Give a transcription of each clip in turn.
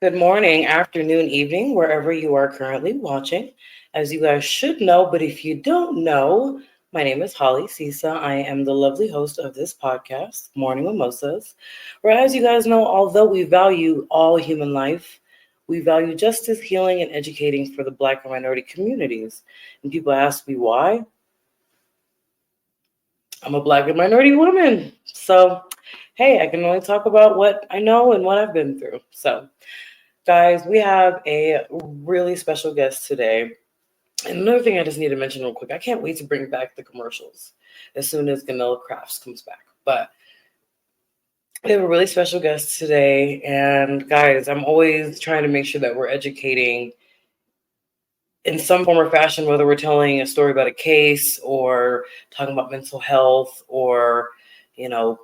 Good morning, afternoon, evening, wherever you are currently watching. As you guys should know, but if you don't know, my name is Holly Sisa. I am the lovely host of this podcast, Morning Mimosas, where, as you guys know, although we value all human life, we value justice, healing, and educating for the Black and minority communities. And people ask me why. I'm a Black and minority woman. So, hey, I can only talk about what I know and what I've been through. So, guys, we have a really special guest today. And another thing I just need to mention real quick, I can't wait to bring back the commercials as soon as Ganilla Crafts comes back. But we have a really special guest today. And guys, I'm always trying to make sure that we're educating in some form or fashion, whether we're telling a story about a case or talking about mental health or, you know,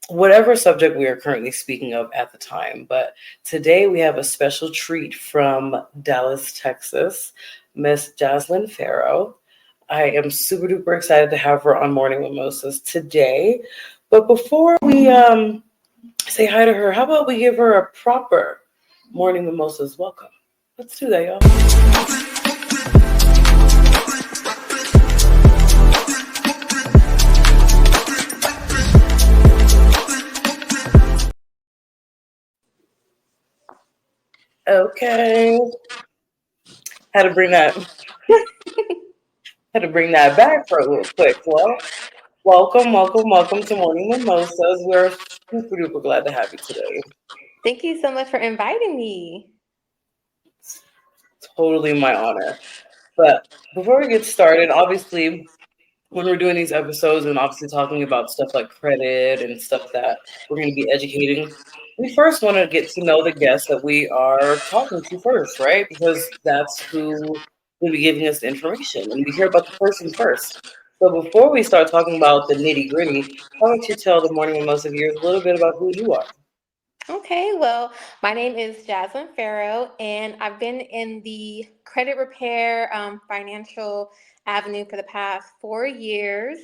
whatever subject we are currently speaking of at the time. But today we have a special treat from Dallas, Texas, Miss Jaslyn Farrow. I am super duper excited to have her on Morning Mimosas today. But before we say hi to her, how about we give her a proper Morning Mimosas welcome? Let's do that, y'all. Okay. Had to bring that had to bring that back for a little quick. Well, welcome to Morning Mimosas. We're super duper glad to have you today. Thank you so much for inviting me. Totally my honor. But before we get started, obviously, when we're doing these episodes and obviously talking about stuff like credit and stuff that we're going to be educating, we first want to get to know the guest that we are talking to first, right? Because that's who will be giving us the information, and we hear about the person first. So before we start talking about the nitty gritty, how about you tell the Morning Mimosa viewers a little bit about who you are? Okay, well, my name is Jaslyn Farrow, and I've been in the credit repair financial avenue for the past 4 years.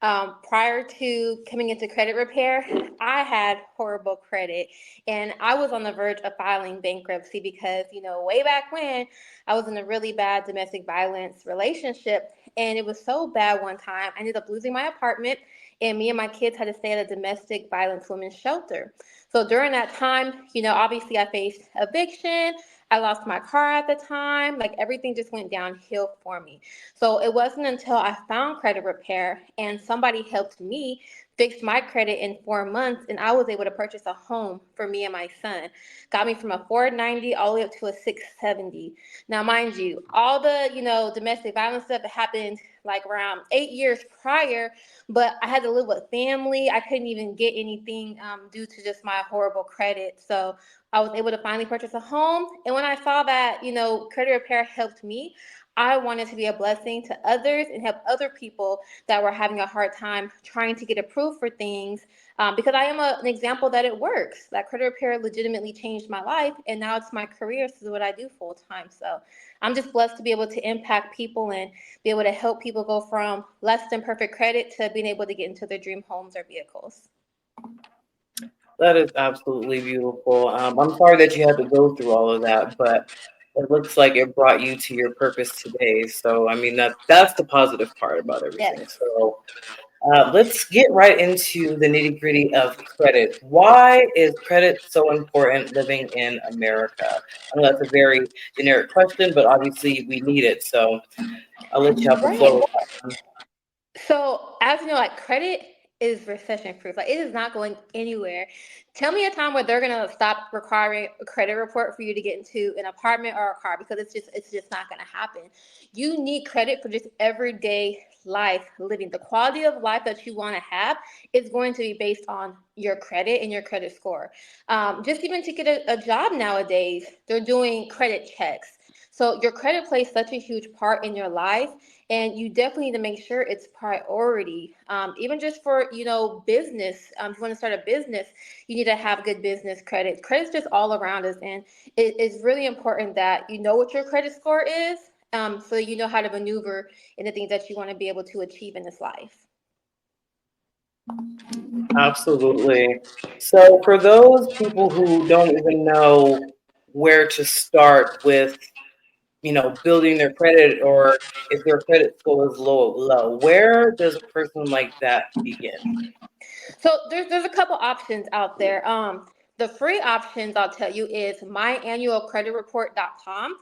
Prior to coming into credit repair, I had horrible credit, and I was on the verge of filing bankruptcy because, way back when, I was in a really bad domestic violence relationship, and it was so bad one time. I ended up losing my apartment, and me and my kids had to stay at a domestic violence women's shelter. So during that time, obviously I faced eviction. I lost my car at the time. Like everything just went downhill for me. So it wasn't until I found credit repair and somebody helped me fix my credit in 4 months and I was able to purchase a home for me and my son. Got me from a 490 all the way up to a 670. Now, mind you, all the, domestic violence stuff that happened like around 8 years prior, but I had to live with family. I couldn't even get anything due to just my horrible credit. So I was able to finally purchase a home. And when I saw that, credit repair helped me, I wanted to be a blessing to others and help other people that were having a hard time trying to get approved for things because I am an example that it works. That credit repair legitimately changed my life, and now it's my career. This is what I do full time. So I'm just blessed to be able to impact people and be able to help people go from less than perfect credit to being able to get into their dream homes or vehicles. That is absolutely beautiful. I'm sorry that you had to go through all of that, but it looks like it brought you to your purpose today. So, I mean, that's the positive part about everything. Yes. So, let's get right into the nitty gritty of credit. Why is credit so important living in America? I know that's a very generic question, but obviously we need it. So, I'll let you have the floor Right. with that one. So, as you know, like credit is recession proof. Like it is not going anywhere. Tell me a time where they're gonna stop requiring a credit report for you to get into an apartment or a car because it's just not gonna happen. You need credit for just everyday life living. The quality of life that you want to have is going to be based on your credit and your credit score. Just even to get a job nowadays, they're doing credit checks. So your credit plays such a huge part in your life, and you definitely need to make sure it's priority. Even just for business, if you want to start a business, you need to have good business credit. Credit's just all around us, and it is really important that you know what your credit score is, so you know how to maneuver in the things that you want to be able to achieve in this life. Absolutely. So, for those people who don't even know where to start with, building their credit, or if their credit score is low. Where does a person like that begin? So there's a couple options out there. The free options I'll tell you is myannualcreditreport.com.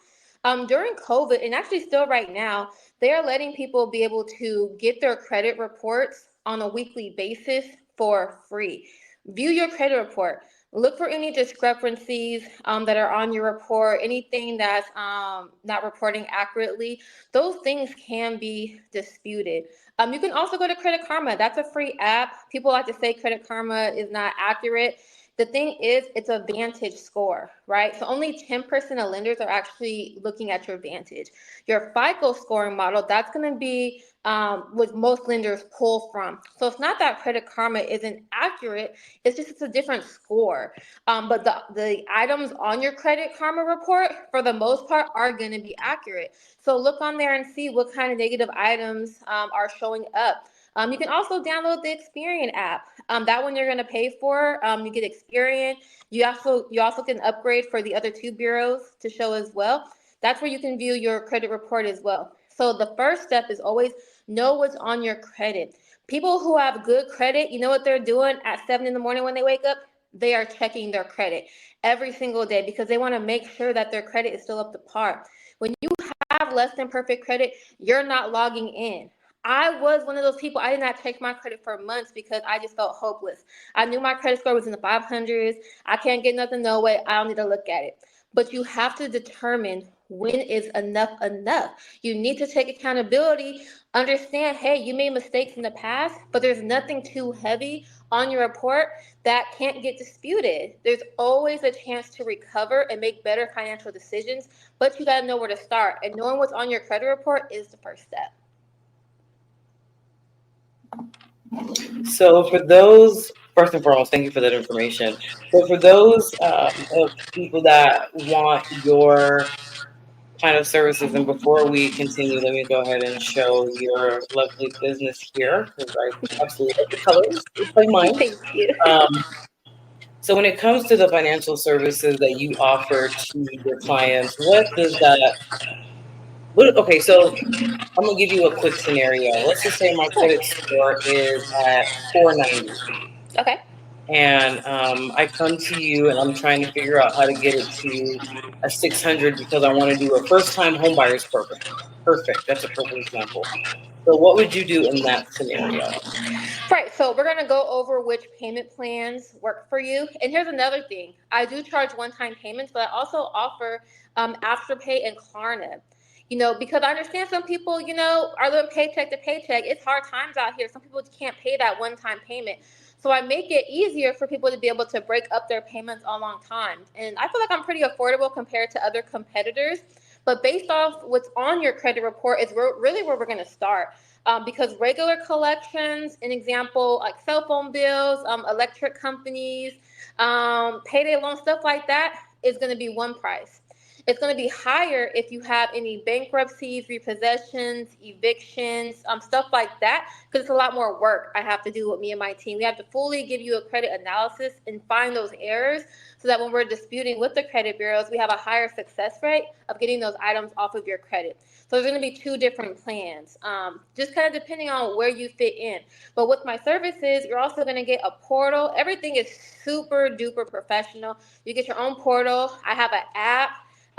During COVID, and actually still right now, they are letting people be able to get their credit reports on a weekly basis for free. View your credit report. Look for any discrepancies that are on your report, anything that's not reporting accurately. Those things can be disputed. You can also go to Credit Karma. That's a free app. People like to say Credit Karma is not accurate. The thing is, it's a Vantage score, right? So only 10% of lenders are actually looking at your Vantage. Your FICO scoring model, that's going to be what most lenders pull from. So it's not that Credit Karma isn't accurate. It's just it's a different score. But the items on your Credit Karma report, for the most part, are going to be accurate. So look on there and see what kind of negative items are showing up. You can also download the Experian app. That one you're going to pay for. You get Experian. You also can upgrade for the other two bureaus to show as well. That's where you can view your credit report as well. So the first step is always know what's on your credit. People who have good credit, you know what they're doing at 7 in the morning when they wake up? They are checking their credit every single day because they want to make sure that their credit is still up to par. When you have less than perfect credit, you're not logging in. I was one of those people. I did not check my credit for months because I just felt hopeless. I knew my credit score was in the 500s. I can't get nothing, no way. I don't need to look at it. But you have to determine when is enough enough. You need to take accountability. Understand, hey, you made mistakes in the past, but there's nothing too heavy on your report that can't get disputed. There's always a chance to recover and make better financial decisions, but you got to know where to start. And knowing what's on your credit report is the first step. So for those, first and foremost, thank you for that information. So for those of people that want your kind of services, and before we continue, let me go ahead and show your lovely business here, because I absolutely love the colors. It's like mine. Thank you. Um, so when it comes to the financial services that you offer to your clients, what does that, okay, so I'm gonna give you a quick scenario. Let's just say my credit score is at 490. Okay. And I come to you and I'm trying to figure out how to get it to a 600 because I want to do a first time home buyers program. Perfect. That's a perfect example. So what would you do in that scenario? Right, so we're going to go over which payment plans work for you. And here's another thing. I do charge one-time payments, but I also offer Afterpay and Klarna. Because I understand some people, are living paycheck to paycheck. It's hard times out here. Some people can't pay that one-time payment. So I make it easier for people to be able to break up their payments on long times. And I feel like I'm pretty affordable compared to other competitors. But based off what's on your credit report is really where we're going to start. Because regular collections, an example, like cell phone bills, electric companies, payday loans, stuff like that, is going to be one price. It's going to be higher if you have any bankruptcies, repossessions, evictions, stuff like that, because it's a lot more work I have to do with me and my team. We have to fully give you a credit analysis and find those errors so that when we're disputing with the credit bureaus, we have a higher success rate of getting those items off of your credit. So there's going to be two different plans, just kind of depending on where you fit in. But with my services, you're also going to get a portal. Everything is super duper professional. You get your own portal. I have an app.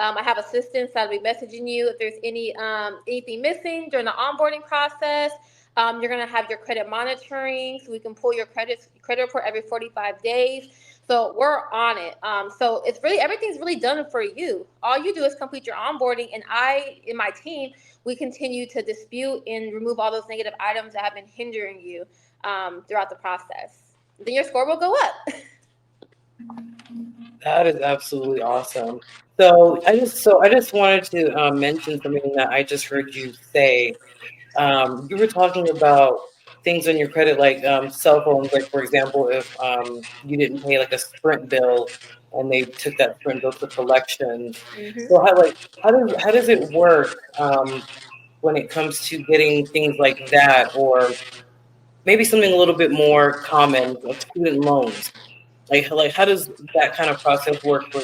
I have assistants that'll be messaging you if there's anything missing during the onboarding process. You're going to have your credit monitoring, so we can pull your credit report every 45 days. So we're on it. So everything's really done for you. All you do is complete your onboarding, and I and my team, we continue to dispute and remove all those negative items that have been hindering you throughout the process. Then your score will go up. That is absolutely awesome. So I just wanted to mention something that I just heard you say. You were talking about things on your credit, like cell phones. Like for example, if you didn't pay like a Sprint bill, and they took that Sprint bill to collections. Mm-hmm. So how does it work when it comes to getting things like that, or maybe something a little bit more common, like student loans? Like how does that kind of process work for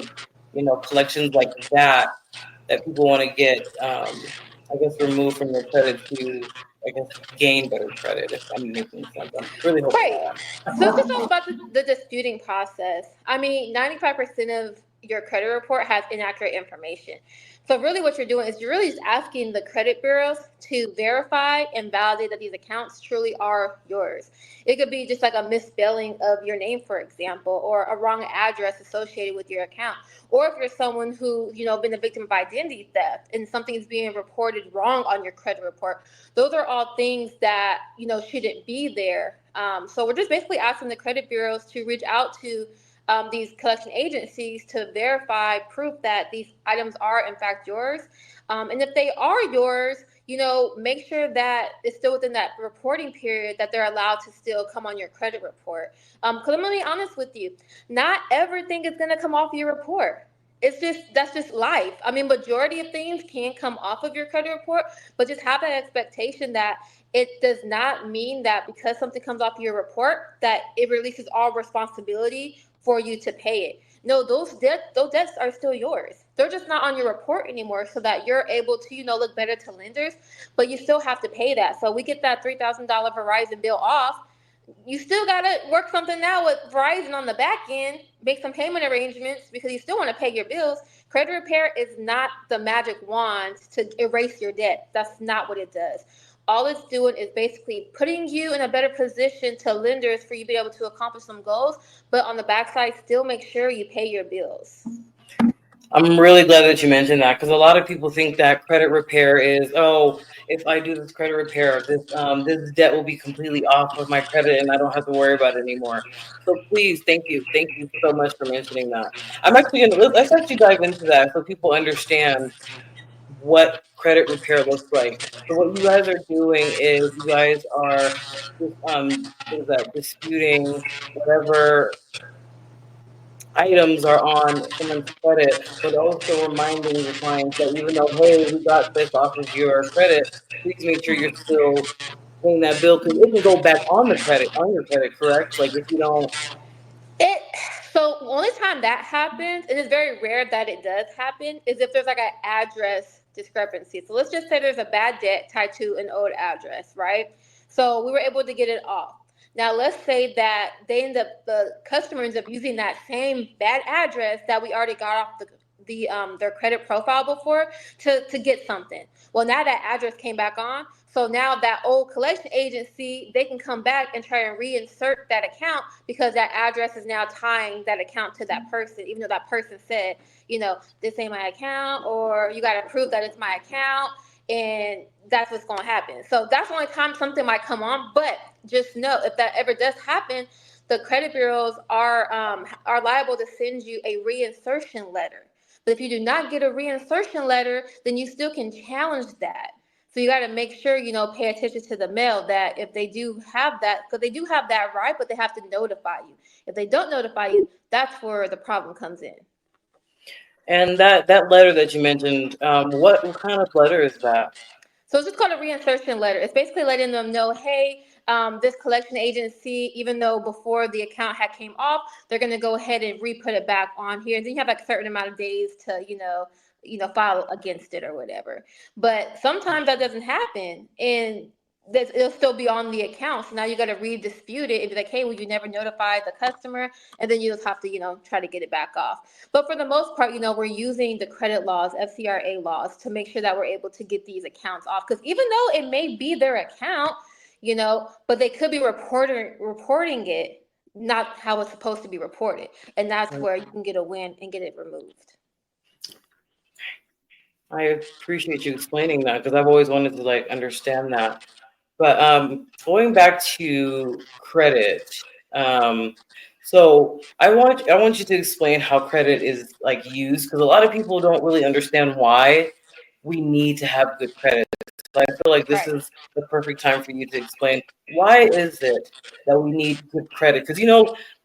collections like that people want to get, I guess, removed from their credit to, I guess, gain better credit. If I'm making sense, I'm really hoping Right. I So it's just am. all about the disputing process. I mean, 95% of your credit report has inaccurate information. So really what you're doing is you're really just asking the credit bureaus to verify and validate that these accounts truly are yours. It could be just like a misspelling of your name, for example, or a wrong address associated with your account. Or if you're someone who, been a victim of identity theft and something's being reported wrong on your credit report, those are all things that shouldn't be there. So we're just basically asking the credit bureaus to reach out to these collection agencies to verify proof that these items are in fact yours. And if they are yours, make sure that it's still within that reporting period that they're allowed to still come on your credit report. Because I'm going to be honest with you, not everything is going to come off your report. That's just life. I mean, majority of things can come off of your credit report, but just have that expectation that it does not mean that because something comes off your report that it releases all responsibility for you to pay it. No, those debts are still yours. They're just not on your report anymore, so that you're able to look better to lenders, but you still have to pay that. So we get that $3,000 Verizon bill off. You still got to work something out with Verizon on the back end, make some payment arrangements because you still want to pay your bills. Credit repair is not the magic wand to erase your debt. That's not what it does. All it's doing is basically putting you in a better position to lenders for you to be able to accomplish some goals, but on the backside, still make sure you pay your bills. I'm really glad that you mentioned that because a lot of people think that credit repair is, oh, if I do this credit repair, this debt will be completely off of my credit and I don't have to worry about it anymore. So please, thank you so much for mentioning that. I'm actually gonna let's actually dive into that so people understand what credit repair looks like. So what you guys are doing is you guys are just what is that, disputing whatever items are on someone's credit, but also reminding your clients that even though, hey, we got this off of your credit, please make sure you're still paying that bill because it can go back on your credit, correct? Like if you don't. It so only time that happens, and it's very rare that it does happen, is if there's like an address discrepancy. So let's just say there's a bad debt tied to an old address, right? So we were able to get it off. Now let's say that the customer ends up using that same bad address that we already got off their credit profile before to get something. Well, now that address came back on, so now that old collection agency, they can come back and try and reinsert that account because that address is now tying that account to that person, even though that person said, this ain't my account, or you got to prove that it's my account, and that's what's going to happen. So that's the only time something might come on. But just know, if that ever does happen, the credit bureaus are liable to send you a reinsertion letter. But if you do not get a reinsertion letter, then you still can challenge that. So you got to make sure, pay attention to the mail that if they do have that, because they do have that right, but they have to notify you. If they don't notify you, that's where the problem comes in. And that letter that you mentioned, what kind of letter is that? So it's just called a reinsertion letter. It's basically letting them know, hey, this collection agency, even though before the account had came off, they're going to go ahead and re-put it back on here. And then you have like a certain amount of days to, file against it or whatever. But sometimes that doesn't happen, and it'll still be on the account. So now you got to redispute it and be like, hey, well, you never notified the customer, and then you just have to, try to get it back off. But for the most part, we're using the credit laws, FCRA laws, to make sure that we're able to get these accounts off. Because even though it may be their account, but they could be reporting it not how it's supposed to be reported, and that's where you can get a win and get it removed. I appreciate you explaining that because I've always wanted to like understand that. But going back to credit, um, so I want you to explain how credit is like used because a lot of people don't really understand why we need to have good credit. So I feel like this Right. is the perfect time for you to explain why is it that we need good credit? Because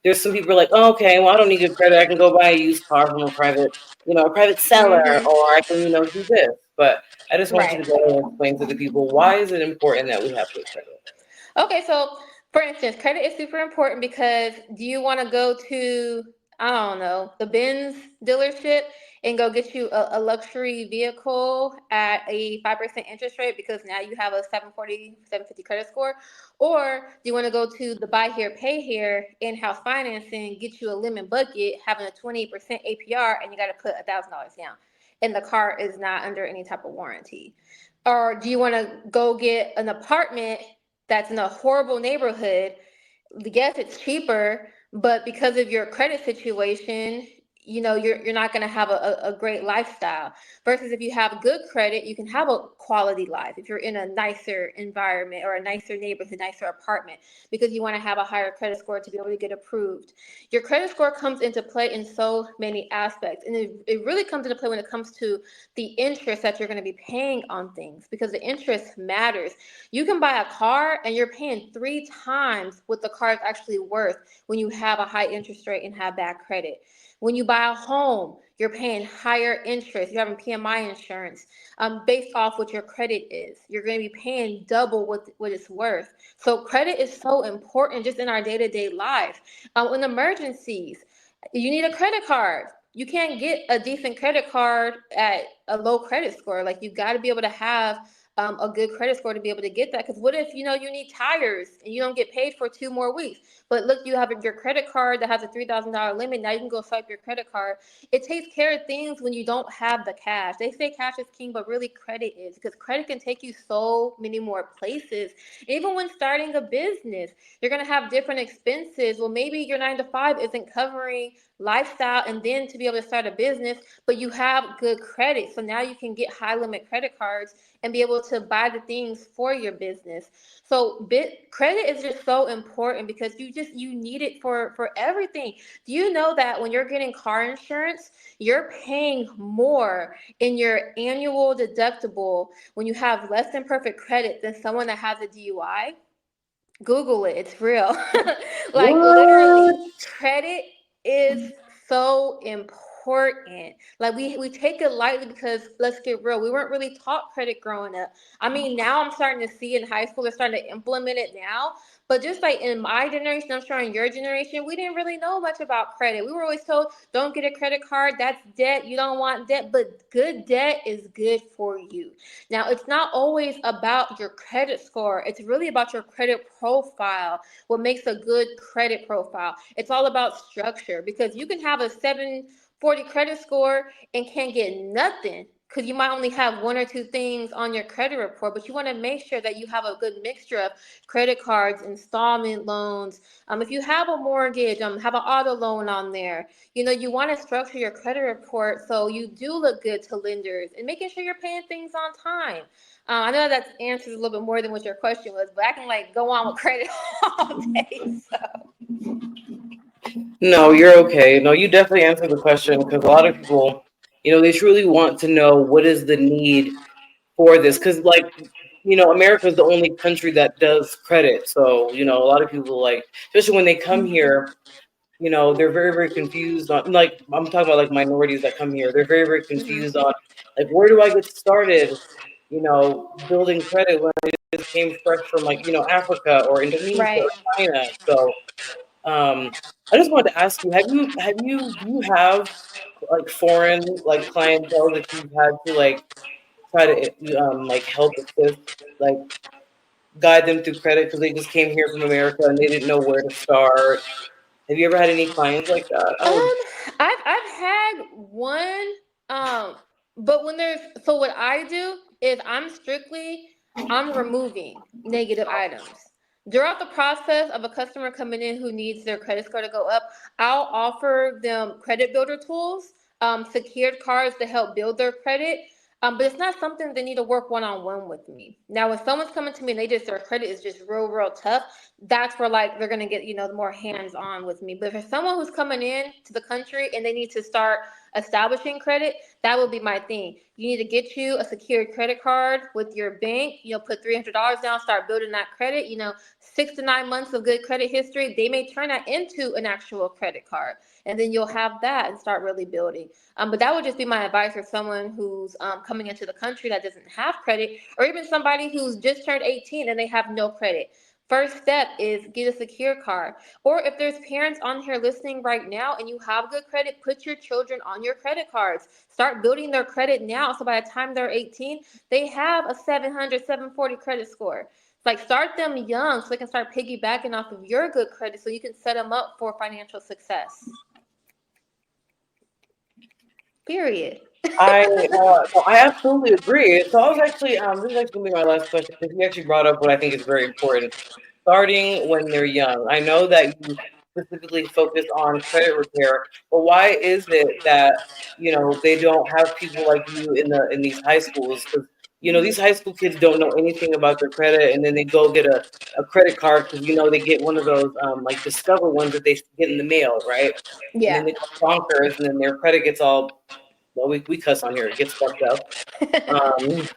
there's some people who are like, oh, okay, well I don't need good credit. I can go buy a used car from a private seller, Mm-hmm. or I can do this. But I just want you Right. to go and explain to the people why is it important that we have good credit. Okay, so for instance, credit is super important because do you want to go to I don't know, the Benz dealership and go get you a luxury vehicle at a 5% interest rate because now you have a 740, 750 credit score? Or do you want to go to the buy here, pay here, in-house financing, get you a lemon bucket, having a 28% APR, and you got to put $1,000 down, and the car is not under any type of warranty? Or do you want to go get an apartment that's in a horrible neighborhood? Yes, it's cheaper, but because of your credit situation, you're not going to have a great lifestyle. Versus if you have good credit, you can have a quality life if you're in a nicer environment or a nicer neighborhood, nicer apartment, because you want to have a higher credit score to be able to get approved. Your credit score comes into play in so many aspects, and it really comes into play when it comes to the interest that you're going to be paying on things, because the interest matters. You can buy a car and you're paying 3 times what the car is actually worth when you have a high interest rate and have bad credit. When you buy a home, you're paying higher interest. You're having PMI insurance based off what your credit is. You're going to be paying double what it's worth. So credit is so important just in our day-to-day life. In emergencies, you need a credit card. You can't get a decent credit card at a low credit score. Like, you got to be able to have a good credit score to be able to get that. Because what if you need tires and you don't get paid for 2 more weeks? But look, you have your credit card that has a $3,000 limit. Now you can go swipe your credit card. It takes care of things when you don't have the cash. They say cash is king, but really credit is, because credit can take you so many more places. Even when starting a business, you're going to have different expenses. Well, maybe your 9 to 5 isn't covering lifestyle and then to be able to start a business, but you have good credit. So now you can get high limit credit cards and be able to buy the things for your business. So credit is just so important because you need it for everything. Do you know that when you're getting car insurance, you're paying more in your annual deductible when you have less than perfect credit than someone that has a DUI? Google it. It's real. Like, What? literally, credit is so important. Like, we take it lightly because, let's get real, we weren't really taught credit growing up. I mean, now I'm starting to see in high school they're starting to implement it now. But just like in my generation, I'm sure in your generation, we didn't really know much about credit. We were always told, don't get a credit card. That's debt. You don't want debt. But good debt is good for you. Now, it's not always about your credit score. It's really about your credit profile, what makes a good credit profile. It's all about structure, because you can have a 740 credit score and can't get nothing because you might only have 1 or 2 things on your credit report, but you want to make sure that you have a good mixture of credit cards, installment loans. If you have a mortgage, have an auto loan on there. You want to structure your credit report so you do look good to lenders and making sure you're paying things on time. I know that answers a little bit more than what your question was, but I can go on with credit all day. So. No, you're okay. No, you definitely answered the question because a lot of people, they truly want to know what is the need for this. Because, America is the only country that does credit. So, a lot of people, especially when they come here, they're very, very confused on, I'm talking about minorities that come here. They're very, very confused on, where do I get started, building credit when I just came fresh from, Africa or Indonesia Right. or China. So, I just wanted to ask you, do you have foreign clientele that you've had to try to help assist, like guide them through credit because they just came here from America and they didn't know where to start? Have you ever had any clients like that? I've had one, but so what I do is I'm removing negative items. Throughout the process of a customer coming in who needs their credit score to go up, I'll offer them credit builder tools, secured cards to help build their credit. But it's not something they need to work one-on-one with me. Now, when someone's coming to me and their credit is just real, real tough, that's where they're gonna get more hands-on with me. But for someone who's coming in to the country and they need to start establishing credit, that would be my thing. You need to get you a secured credit card with your bank. Put $300 down, start building that credit. 6 to 9 months of good credit history, they may turn that into an actual credit card, and then you'll have that and start really building. But that would just be my advice for someone who's coming into the country that doesn't have credit, or even somebody who's just turned 18 and they have no credit. First step is get a secure card. Or if there's parents on here listening right now and you have good credit, put your children on your credit cards. Start building their credit now so by the time they're 18, they have a 700, 740 credit score. Like start them young so they can start piggybacking off of your good credit so you can set them up for financial success. Period. No, I absolutely agree. So I was actually this is actually gonna be my last question because you actually brought up what I think is very important. Starting when they're young. I know that you specifically focus on credit repair, but why is it that they don't have people like you in these high schools? Because these high school kids don't know anything about their credit, and then they go get a credit card because they get one of those like Discover ones that they get in the mail, right? And then Yeah. they go bonkers, and then their credit gets all well, we cuss on here. It gets fucked up. Um,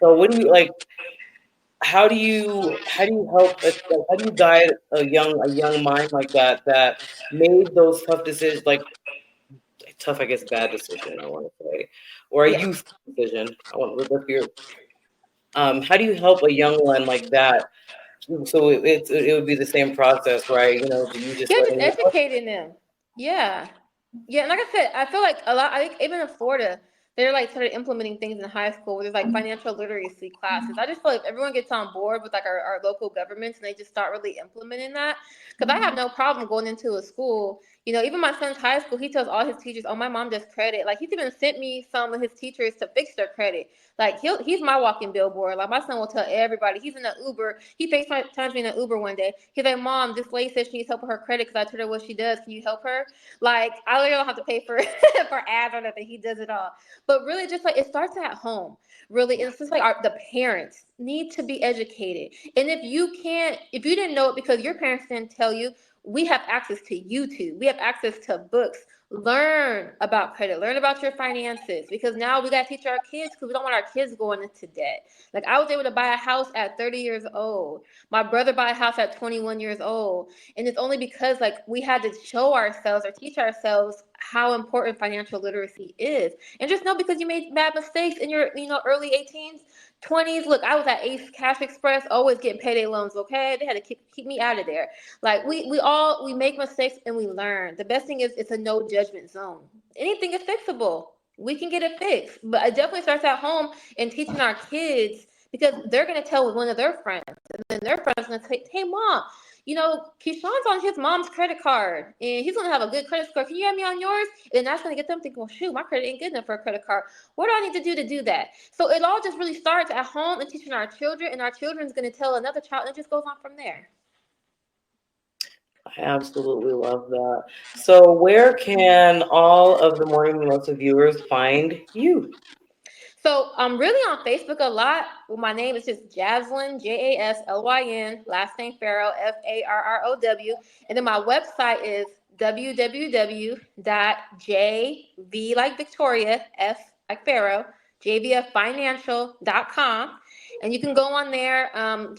so what do you like? How do you help? How do you guide a young mind like that made those tough decisions, like tough, I guess, bad decision, I want to say, or a Yeah. youth decision. I want with your how do you help a young one like that? So it would be the same process, right? Do you just Yeah, let just them know? educating them. Yeah. Yeah, and like I said, I feel like a lot. I think even in Florida, they're like started implementing things in high school where there's like financial literacy classes. I just feel like if everyone gets on board with like our local governments and they just start really implementing that, because I have no problem going into a school. Even my son's high school, he tells all his teachers, "Oh, my mom does credit." Like he's even sent me some of his teachers to fix their credit. Like he's my walking billboard. Like my son will tell everybody. He's in an Uber. He FaceTimes me in an Uber one day. He's like, "Mom, this lady says she needs help with her credit because I told her what she does. Can you help her?" Like I literally don't have to pay for for ads or nothing. He does it all. But really, just like it starts at home. Really, it's just like the parents need to be educated. And if you didn't know it because your parents didn't tell you, we have access to YouTube. We have access to books. Learn about credit. Learn about your finances because now we got to teach our kids because we don't want our kids going into debt. Like I was able to buy a house at 30 years old. My brother bought a house at 21 years old. And it's only because like we had to show ourselves or teach ourselves how important financial literacy is. And just know because you made bad mistakes in your early 18s, 20s. Look, I was at Ace Cash Express, always getting payday loans, okay? They had to keep me out of there. Like we make mistakes and we learn. The best thing is it's a no judgment zone. Anything is fixable. We can get it fixed. But it definitely starts at home and teaching our kids because they're gonna tell one of their friends, and then their friends gonna say, "Hey, mom, Keyshawn's on his mom's credit card, and he's gonna have a good credit score. Can you add me on yours?" And that's gonna get them thinking, "Well, shoot, my credit ain't good enough for a credit card. What do I need to do that?" So it all just really starts at home and teaching our children, and our children's gonna tell another child, and it just goes on from there. I absolutely love that. So where can all of the Morning Mimosa viewers find you? So I'm really on Facebook a lot. Well, my name is just Jaslyn, Jaslyn, last name Farrow, Farrow. And then my website is www.jv like Victoria, F like Pharaoh, jvffinancial.com. And you can go on there,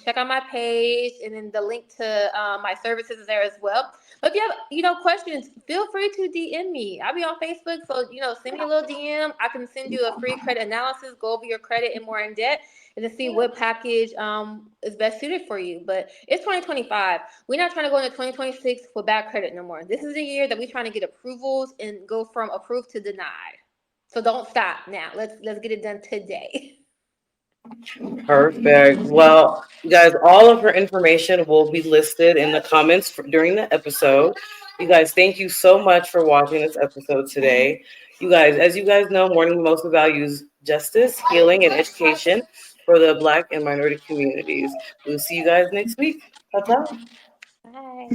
check out my page, and then the link to my services is there as well. But if you have, questions, feel free to DM me. I'll be on Facebook, so send me a little DM. I can send you a free credit analysis, go over your credit and more in depth, and to see what package is best suited for you. But it's 2025. We're not trying to go into 2026 with bad credit no more. This is the year that we're trying to get approvals and go from approved to denied. So don't stop now. Let's get it done today. Perfect. Well, you guys, all of her information will be listed in the comments during the episode. You guys, thank you so much for watching this episode today. You guys, as you guys know, Morning Mimosa values justice, healing, and education for the Black and minority communities. We'll see you guys next week. Ta-ta. Bye.